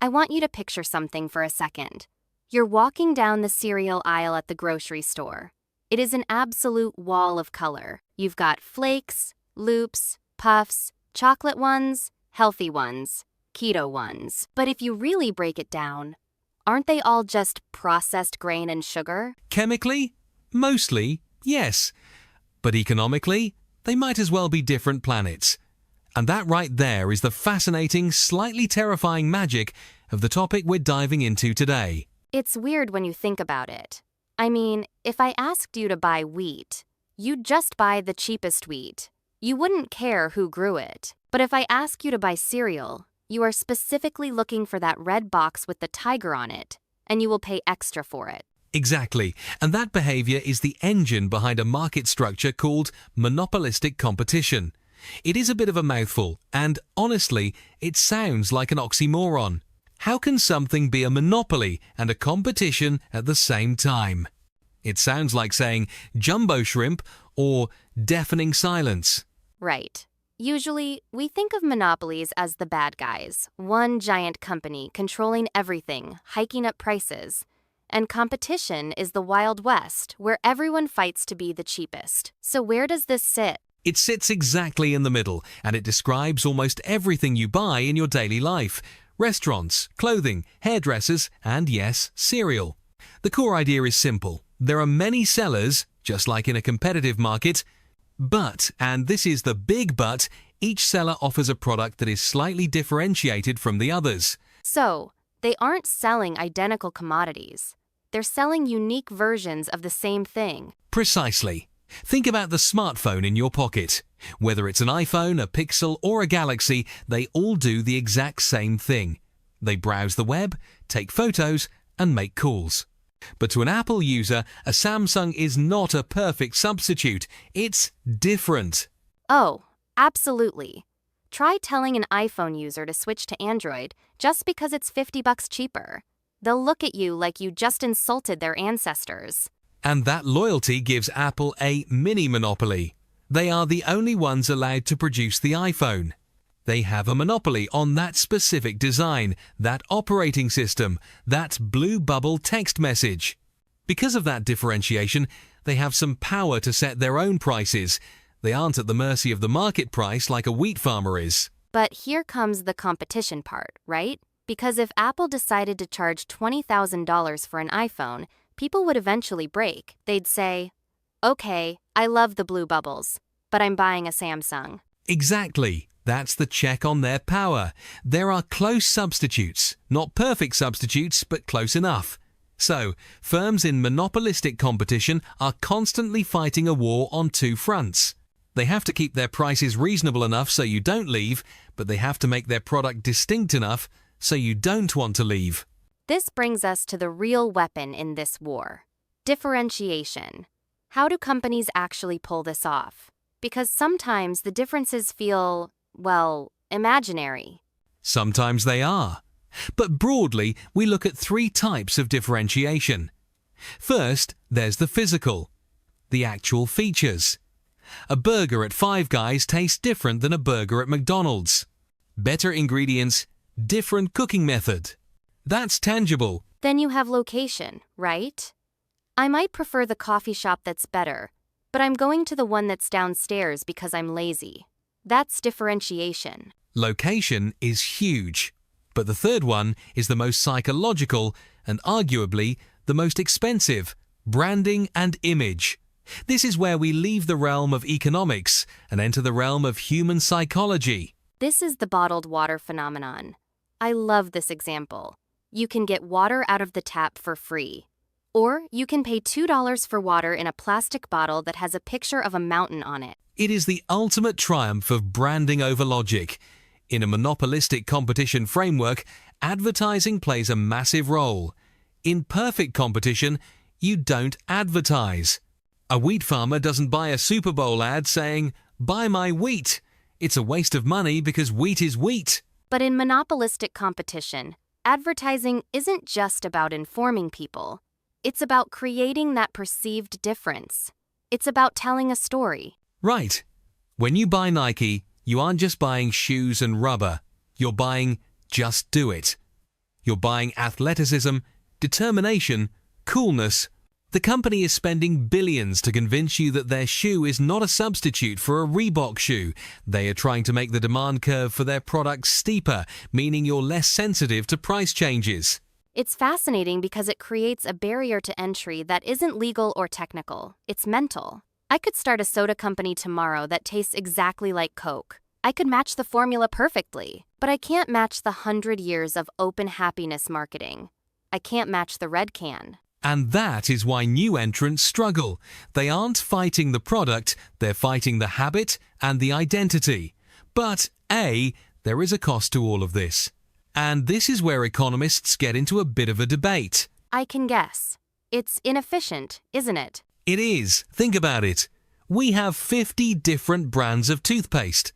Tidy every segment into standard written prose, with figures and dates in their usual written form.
I want you to picture something for a second. You're walking down the cereal aisle at the grocery store. It is an absolute wall of color. You've got flakes, loops, puffs, chocolate ones, healthy ones, keto ones. But if you really break it down, aren't they all just processed grain and sugar? Chemically? Mostly, yes. But economically, they might as well be different planets. And that right there is the fascinating, slightly terrifying magic of the topic we're diving into today. It's weird when you think about it. I mean, if I asked you to buy wheat, you'd just buy the cheapest wheat. You wouldn't care who grew it. But if I ask you to buy cereal, you are specifically looking for that red box with the tiger on it, and you will pay extra for it. Exactly, and that behavior is the engine behind a market structure called monopolistic competition. It is a bit of a mouthful, and honestly, it sounds like an oxymoron. How can something be a monopoly and a competition at the same time? It sounds like saying jumbo shrimp or deafening silence. Right. Usually, we think of monopolies as the bad guys, one giant company controlling everything, hiking up prices. And competition is the Wild West, where everyone fights to be the cheapest. So where does this sit? It sits exactly in the middle, and it describes almost everything you buy in your daily life. Restaurants, clothing, hairdressers, and yes, cereal. The core idea is simple. There are many sellers, just like in a competitive market, but, and this is the big but, each seller offers a product that is slightly differentiated from the others. So, they aren't selling identical commodities. They're selling unique versions of the same thing. Precisely. Think about the smartphone in your pocket. Whether it's an iPhone, a Pixel, or a Galaxy, they all do the exact same thing. They browse the web, take photos, and make calls. But to an Apple user, a Samsung is not a perfect substitute. It's different. Oh, absolutely. Try telling an iPhone user to switch to Android just because it's $50 cheaper. They'll look at you like you just insulted their ancestors. And that loyalty gives Apple a mini-monopoly. They are the only ones allowed to produce the iPhone. They have a monopoly on that specific design, that operating system, that blue bubble text message. Because of that differentiation, they have some power to set their own prices. They aren't at the mercy of the market price like a wheat farmer is. But here comes the competition part, right? Because if Apple decided to charge $20,000 for an iPhone, people would eventually break. They'd say, okay, I love the blue bubbles, but I'm buying a Samsung. Exactly. That's the check on their power. There are close substitutes, not perfect substitutes, but close enough. So, firms in monopolistic competition are constantly fighting a war on two fronts. They have to keep their prices reasonable enough so you don't leave, but they have to make their product distinct enough so you don't want to leave. This brings us to the real weapon in this war: differentiation. How do companies actually pull this off? Because sometimes the differences feel, well, imaginary. Sometimes they are. But broadly, we look at three types of differentiation. First, there's the physical, the actual features. A burger at Five Guys tastes different than a burger at McDonald's. Better ingredients, different cooking method. That's tangible. Then you have location, right? I might prefer the coffee shop that's better, but I'm going to the one that's downstairs because I'm lazy. That's differentiation. Location is huge. But the third one is the most psychological and arguably the most expensive: branding and image. This is where we leave the realm of economics and enter the realm of human psychology. This is the bottled water phenomenon. I love this example. You can get water out of the tap for free. Or you can pay $2 for water in a plastic bottle that has a picture of a mountain on it. It is the ultimate triumph of branding over logic. In a monopolistic competition framework, advertising plays a massive role. In perfect competition, you don't advertise. A wheat farmer doesn't buy a Super Bowl ad saying, "Buy my wheat." It's a waste of money because wheat is wheat. But in monopolistic competition, advertising isn't just about informing people. It's about creating that perceived difference. It's about telling a story. Right. When you buy Nike, you aren't just buying shoes and rubber. You're buying Just Do It. You're buying athleticism, determination, coolness. The company is spending billions to convince you that their shoe is not a substitute for a Reebok shoe. They are trying to make the demand curve for their products steeper, meaning you're less sensitive to price changes. It's fascinating because it creates a barrier to entry that isn't legal or technical. It's mental. I could start a soda company tomorrow that tastes exactly like Coke. I could match the formula perfectly, but I can't match the 100 years of open happiness marketing. I can't match the red can. And that is why new entrants struggle. They aren't fighting the product, they're fighting the habit and the identity. But there is a cost to all of this. And this is where economists get into a bit of a debate. I can guess. It's inefficient, isn't it? It is. Think about it. We have 50 different brands of toothpaste.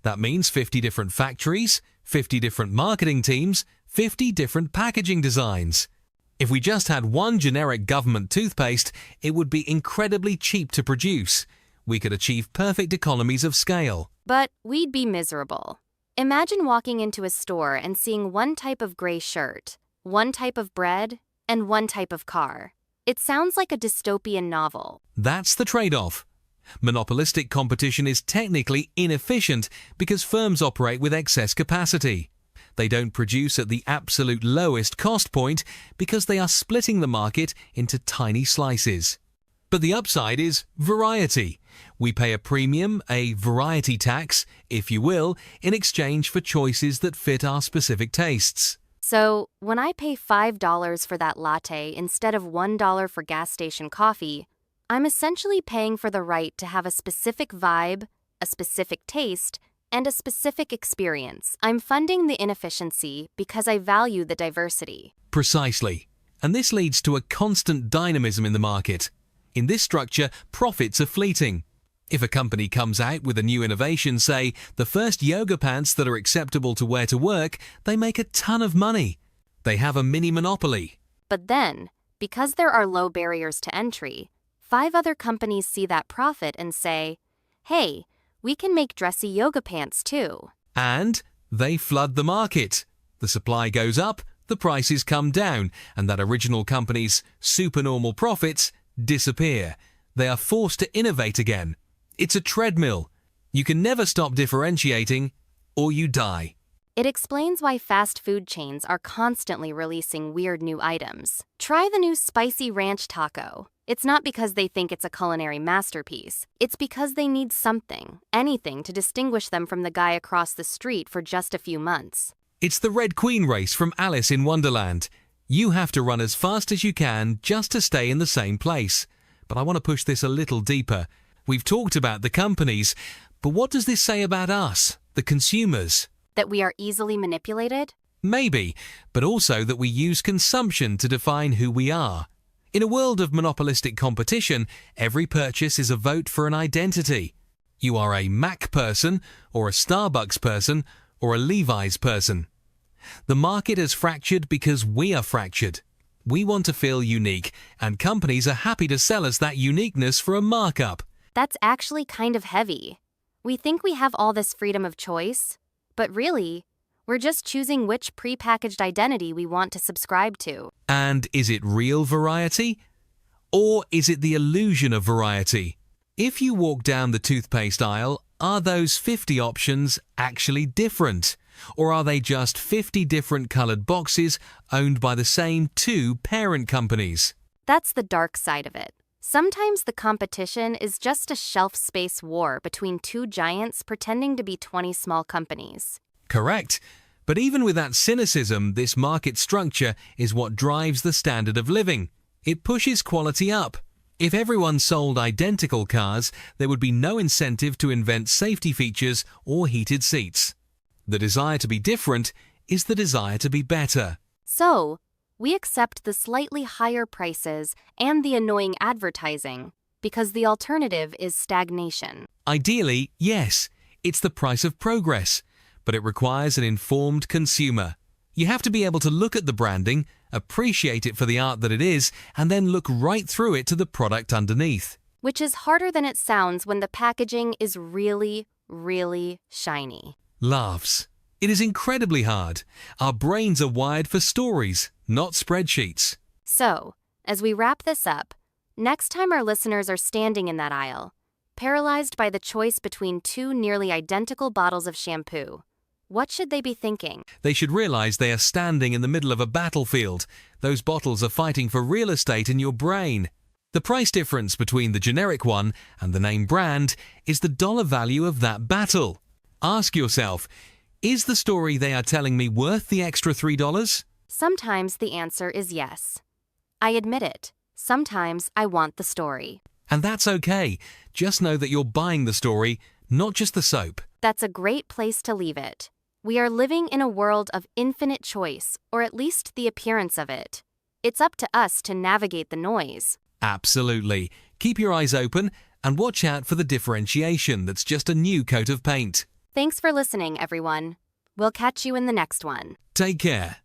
That means 50 different factories, 50 different marketing teams, 50 different packaging designs. If we just had one generic government toothpaste, it would be incredibly cheap to produce. We could achieve perfect economies of scale. But we'd be miserable. Imagine walking into a store and seeing one type of gray shirt, one type of bread, and one type of car. It sounds like a dystopian novel. That's the trade-off. Monopolistic competition is technically inefficient because firms operate with excess capacity. They don't produce at the absolute lowest cost point because they are splitting the market into tiny slices. But the upside is variety. We pay a premium, a variety tax, if you will, in exchange for choices that fit our specific tastes. So, when I pay $5 for that latte instead of $1 for gas station coffee, I'm essentially paying for the right to have a specific vibe, a specific taste, and a specific experience. I'm funding the inefficiency because I value the diversity. Precisely. And this leads to a constant dynamism in the market. In this structure, profits are fleeting. If a company comes out with a new innovation, say, the first yoga pants that are acceptable to wear to work, they make a ton of money. They have a mini monopoly. But then, because there are low barriers to entry, 5 other companies see that profit and say, hey, we can make dressy yoga pants too. And they flood the market. The supply goes up, the prices come down, and that original company's supernormal profits disappear. They are forced to innovate again. It's a treadmill. You can never stop differentiating, or you die. It explains why fast food chains are constantly releasing weird new items. Try the new spicy ranch taco. It's not because they think it's a culinary masterpiece. It's because they need something, anything to distinguish them from the guy across the street for just a few months. It's the Red Queen race from Alice in Wonderland. You have to run as fast as you can just to stay in the same place. But I want to push this a little deeper. We've talked about the companies, but what does this say about us, the consumers? That we are easily manipulated? Maybe, but also that we use consumption to define who we are. In a world of monopolistic competition, every purchase is a vote for an identity. You are a Mac person, or a Starbucks person, or a Levi's person. The market is fractured because we are fractured. We want to feel unique, and companies are happy to sell us that uniqueness for a markup. That's actually kind of heavy. We think we have all this freedom of choice, but really, we're just choosing which prepackaged identity we want to subscribe to. And is it real variety? Or is it the illusion of variety? If you walk down the toothpaste aisle, are those 50 options actually different? Or are they just 50 different colored boxes owned by the same 2 parent companies? That's the dark side of it. Sometimes the competition is just a shelf space war between 2 giants pretending to be 20 small companies. Correct. But even with that cynicism, this market structure is what drives the standard of living. It pushes quality up. If everyone sold identical cars, there would be no incentive to invent safety features or heated seats. The desire to be different is the desire to be better. So, we accept the slightly higher prices and the annoying advertising because the alternative is stagnation. Ideally, yes, it's the price of progress, but it requires an informed consumer. You have to be able to look at the branding, appreciate it for the art that it is, and then look right through it to the product underneath. Which is harder than it sounds when the packaging is really, really shiny. Laughs. It is incredibly hard. Our brains are wired for stories, not spreadsheets. So, as we wrap this up, next time our listeners are standing in that aisle, paralyzed by the choice between two nearly identical bottles of shampoo, what should they be thinking? They should realize they are standing in the middle of a battlefield. Those bottles are fighting for real estate in your brain. The price difference between the generic one and the name brand is the dollar value of that battle. Ask yourself, is the story they are telling me worth the extra $3? Sometimes the answer is yes. I admit it. Sometimes I want the story. And that's okay. Just know that you're buying the story, not just the soap. That's a great place to leave it. We are living in a world of infinite choice, or at least the appearance of it. It's up to us to navigate the noise. Absolutely. Keep your eyes open and watch out for the differentiation that's just a new coat of paint. Thanks for listening, everyone. We'll catch you in the next one. Take care.